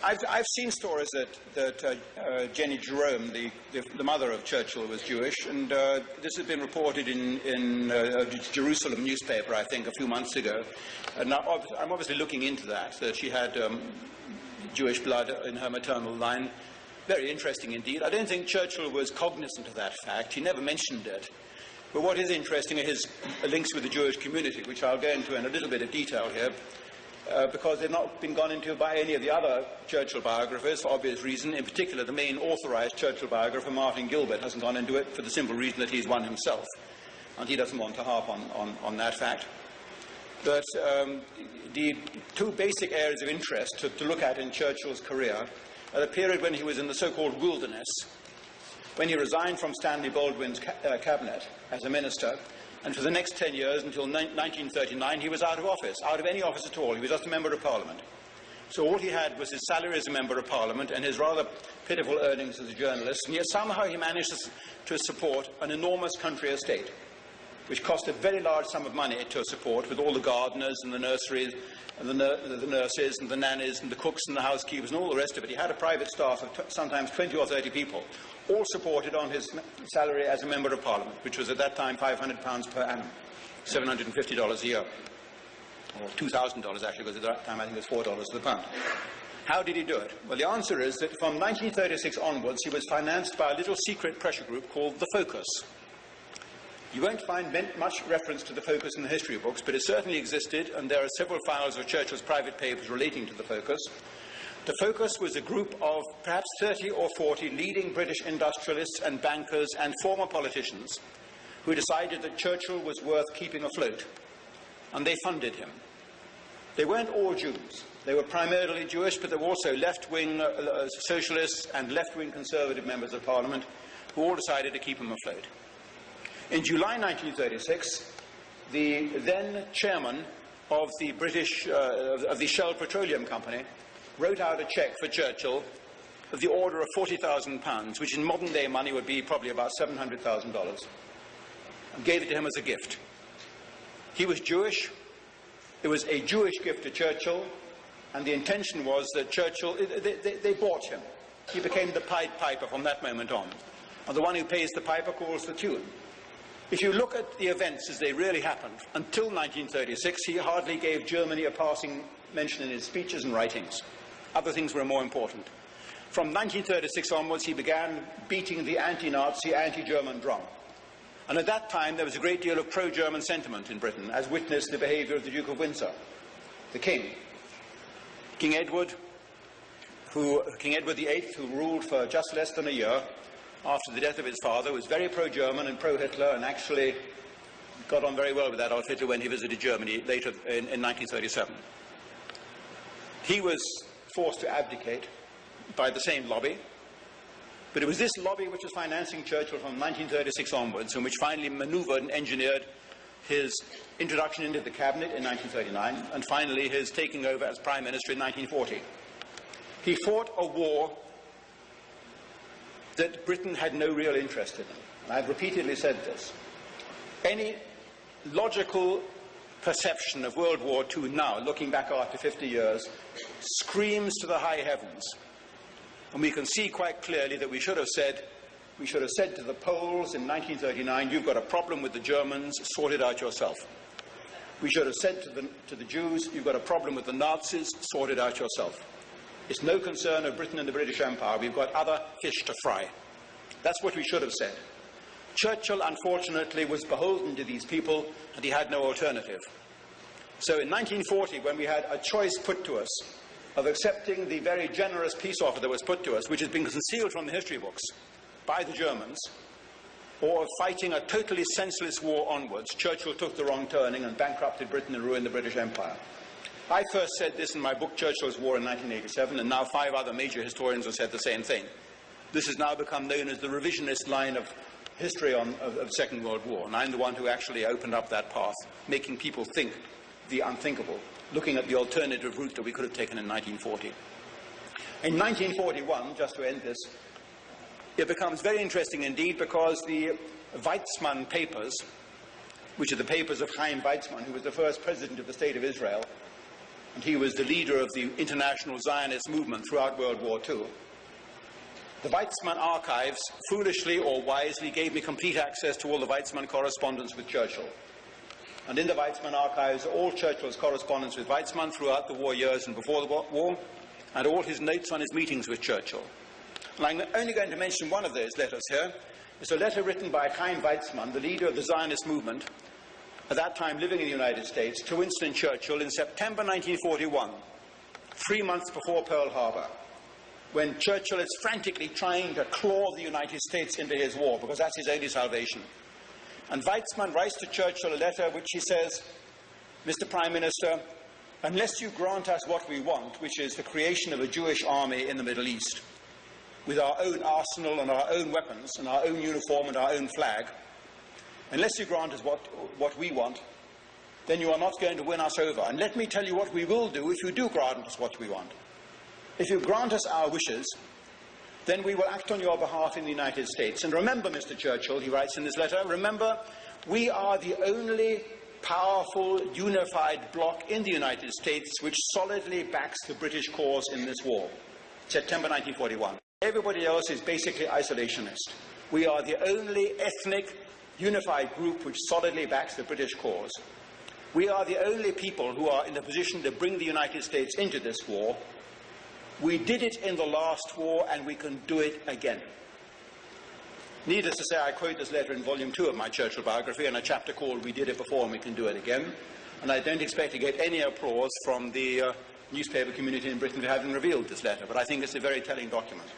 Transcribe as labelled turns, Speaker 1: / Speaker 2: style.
Speaker 1: I've seen stories that Jenny Jerome, the mother of Churchill, was Jewish, and this has been reported in Jerusalem newspaper, I think, a few months ago. And now I'm obviously looking into that she had Jewish blood in her maternal line. Very interesting indeed. I don't think Churchill was cognizant of that fact. He never mentioned it. But what is interesting are his links with the Jewish community, which I'll go into in a little bit of detail here. Because they've not been gone into by any of the other Churchill biographers, for obvious reason. In particular, the main authorised Churchill biographer, Martin Gilbert, hasn't gone into it for the simple reason that he's one himself, and he doesn't want to harp on that fact. But the two basic areas of interest to look at in Churchill's career are the period when he was in the so-called wilderness, when he resigned from Stanley Baldwin's cabinet as a minister, and for the next 10 years, until 1939, he was out of office, out of any office at all. He was just a member of Parliament. So all he had was his salary as a member of Parliament and his rather pitiful earnings as a journalist, and yet somehow he managed to support an enormous country estate, which cost a very large sum of money to support, with all the gardeners and the nurseries and the nurses and the nannies and the cooks and the housekeepers and all the rest of it. He had a private staff of sometimes 20 or 30 people, all supported on his salary as a member of Parliament, which was at that time £500 per annum, $750 a year, or $2,000 actually, because at that time I think it was $4 to the pound. How did he do it? Well, the answer is that from 1936 onwards, he was financed by a little secret pressure group called The Focus. You won't find much reference to The Focus in the history books, but it certainly existed, and there are several files of Churchill's private papers relating to The Focus. The Focus was a group of perhaps 30 or 40 leading British industrialists and bankers and former politicians who decided that Churchill was worth keeping afloat, and they funded him. They weren't all Jews. They were primarily Jewish, but there were also left-wing socialists and left-wing conservative members of Parliament who all decided to keep him afloat. In July 1936, the then chairman of the of the Shell Petroleum Company wrote out a cheque for Churchill of the order of £40,000, which in modern day money would be probably about $700,000, and gave it to him as a gift. He was Jewish. It was a Jewish gift to Churchill, and the intention was that Churchill, they bought him. He became the Pied Piper from that moment on, and the one who pays the piper calls the tune. If you look at the events as they really happened, until 1936, he hardly gave Germany a passing mention in his speeches and writings. Other things were more important. From 1936 onwards, he began beating the anti-Nazi, anti-German drum. And at that time, there was a great deal of pro-German sentiment in Britain, as witnessed the behaviour of the Duke of Windsor, the King. King Edward VIII, who ruled for just less than a year, after the death of his father, was very pro-German and pro-Hitler, and actually got on very well with Adolf Hitler when he visited Germany later in 1937. He was forced to abdicate by the same lobby, but it was this lobby which was financing Churchill from 1936 onwards, and which finally manoeuvred and engineered his introduction into the cabinet in 1939, and finally his taking over as Prime Minister in 1940. He fought a war that Britain had no real interest in. And I've repeatedly said this. Any logical perception of World War II now, looking back after 50 years, screams to the high heavens. And we can see quite clearly that we should have said to the Poles in 1939, you've got a problem with the Germans, sort it out yourself. We should have said to the Jews, you've got a problem with the Nazis, sort it out yourself. It's no concern of Britain and the British Empire. We've got other fish to fry. That's what we should have said. Churchill, unfortunately, was beholden to these people, and he had no alternative. So in 1940, when we had a choice put to us of accepting the very generous peace offer that was put to us, which has been concealed from the history books by the Germans, or of fighting a totally senseless war onwards, Churchill took the wrong turning and bankrupted Britain and ruined the British Empire. I first said this in my book, Churchill's War in 1987, and now 5 other major historians have said the same thing. This has now become known as the revisionist line of history of the Second World War, and I'm the one who actually opened up that path, making people think the unthinkable, looking at the alternative route that we could have taken in 1940. In 1941, just to end this, it becomes very interesting indeed, because the Weizmann papers, which are the papers of Chaim Weizmann, who was the first president of the State of Israel, and he was the leader of the international Zionist movement throughout World War II. The Weizmann archives, foolishly or wisely, gave me complete access to all the Weizmann correspondence with Churchill. And in the Weizmann archives, all Churchill's correspondence with Weizmann throughout the war years and before the war, and all his notes on his meetings with Churchill. And I'm only going to mention one of those letters here. It's a letter written by Chaim Weizmann, the leader of the Zionist movement, at that time living in the United States, to Winston Churchill in September 1941, 3 months before Pearl Harbor, when Churchill is frantically trying to claw the United States into his war, because that's his only salvation. And Weizmann writes to Churchill a letter which he says, "Mr. Prime Minister, unless you grant us what we want, which is the creation of a Jewish army in the Middle East, with our own arsenal and our own weapons and our own uniform and our own flag, unless you grant us what we want, then you are not going to win us over. And let me tell you what we will do if you do grant us what we want. If you grant us our wishes, then we will act on your behalf in the United States. And remember, Mr. Churchill," he writes in this letter, "remember, we are the only powerful, unified bloc in the United States which solidly backs the British cause in this war." September 1941. Everybody else is basically isolationist. We are the only ethnic, unified group which solidly backs the British cause. We are the only people who are in a position to bring the United States into this war. We did it in the last war, and we can do it again. Needless to say, I quote this letter in Volume 2 of my Churchill biography in a chapter called "We Did It Before and We Can Do It Again," and I don't expect to get any applause from the newspaper community in Britain for having revealed this letter, but I think it's a very telling document.